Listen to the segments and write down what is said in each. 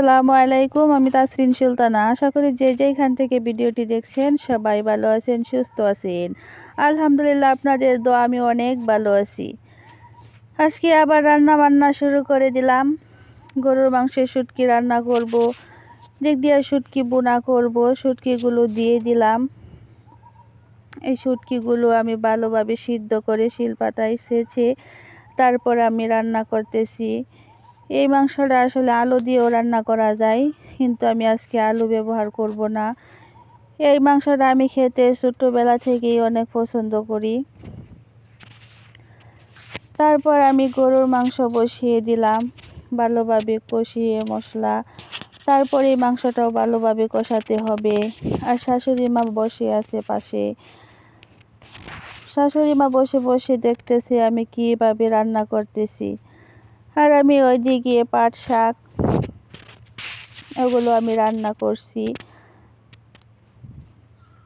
আসসালামু আলাইকুম। আমি তাসরিন সুলতানা। আশা করি যে যেখান থেকে ভিডিওটি দেখছেন সবাই ভালো আছেন, সুস্থ আছেন। আলহামদুলিল্লাহ, আপনাদের দোয়া আমি অনেক ভালো আছি। আজকে আবার রান্না বান্না শুরু করে দিলাম। গরুর মাংসের শুটকি রান্না করব। দিক দিয়ে শুটকি বোনা করব। শুটকিগুলো দিয়ে দিলাম। এই শুটকিগুলো আমি ভালোভাবে সিদ্ধ করে শিলপাটায় ছেঁচে তারপর আমি রান্না করতেছি। এই মাংসটা আসলে আলু দিয়েও রান্না করা যায়, কিন্তু আমি আজকে আলু ব্যবহার করব না। এই মাংসটা আমি খেতে ছোট্টবেলা থেকেই অনেক পছন্দ করি। তারপর আমি গরুর মাংস বসিয়ে দিলাম, ভালোভাবে কষিয়ে মশলা। তারপরে এই মাংসটাও ভালোভাবে কষাতে হবে। আর শাশুড়ি মা বসে আছে পাশে। শাশুড়ি মা বসে বসে দেখতেছে আমি কীভাবে রান্না করতেছি। আর আমি ওইদিকে পাট শাক ওগুলো আমি রান্না করছি।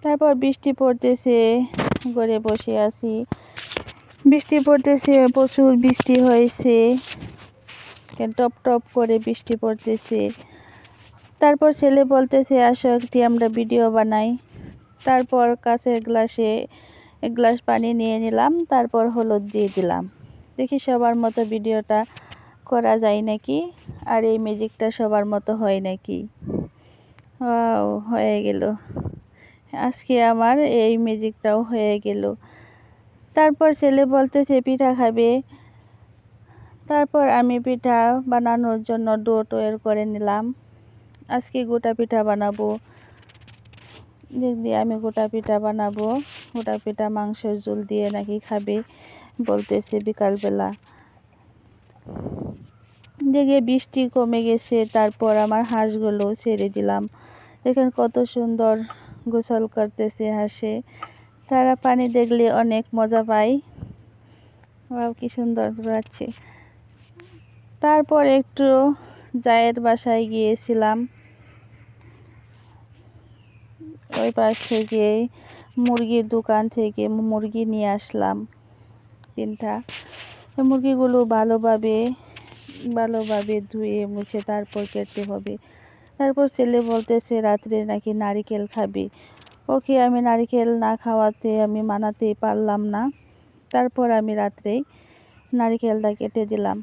তারপর বৃষ্টি পড়তেছে, ঘরে বসে আছি। বৃষ্টি পড়তেছে, প্রচুর বৃষ্টি হয়েছে, টপ টপ করে বৃষ্টি পড়তেছে। তারপর ছেলে বলতেছে আসো একটি আমরা ভিডিও বানাই। তারপর কাঁচের গ্লাসে এক গ্লাস পানি নিয়ে নিলাম, তারপর হলুদ দিয়ে দিলাম। দেখি সবার মতো ভিডিওটা করা যায় নাকি, আর এই ম্যাজিকটা সবার মতো হয় নাকি। হয়ে গেল, আজকে আমার এই ম্যাজিকটাও হয়ে গেল। তারপর ছেলে বলতেছে পিঠা খাবে। তারপর আমি পিঠা বানানোর জন্য ডো তৈরি করে নিলাম। আজকে গোটা পিঠা বানাবো। দিক দিয়ে আমি গোটা পিঠা বানাবো। গোটা পিঠা মাংসের ঝোল দিয়ে নাকি খাবে বলতেছে বিকালবেলা। দেখে বৃষ্টি কমে গেছে, তারপর আমার হাঁসগুলো ছেড়ে দিলাম। দেখেন কত সুন্দর গোসল করতেছে হাঁসে। তারা পানি দেখলে অনেক মজা পায়। কি সুন্দর লাগছে। তারপর একটু জায়ের বাসায় গিয়েছিলাম। ওই পাশ থেকে মুরগির দোকান থেকে মুরগি নিয়ে আসলাম 3টা। মুরগিগুলো ভালোভাবে ধুয়ে মুছে তারপর কেটে হবে। তারপর ছেলে বলতেছে রাত্রে নাকি নারিকেল খাবে। ওকে আমি নারিকেল না খাওয়াতে আমি মানাতেই পারলাম না। তারপর আমি রাত্রেই নারিকেলটা কেটে দিলাম।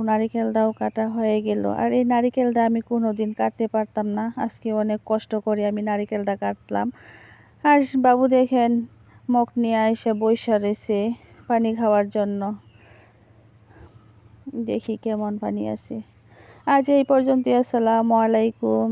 নারিকেলটাও কাটা হয়ে গেল। আর এই নারিকেলটা আমি কোনোদিন কাটতে পারতাম না, আজকে অনেক কষ্ট করে আমি নারিকেলটা কাটলাম। আর বাবু দেখেন মগ নিয়ে এসে বইসা রয়েছে পানি খাওয়ার জন্য। দেখি কেমন পানি আছে। আজ এই পর্যন্ত। আসসালামু আলাইকুম।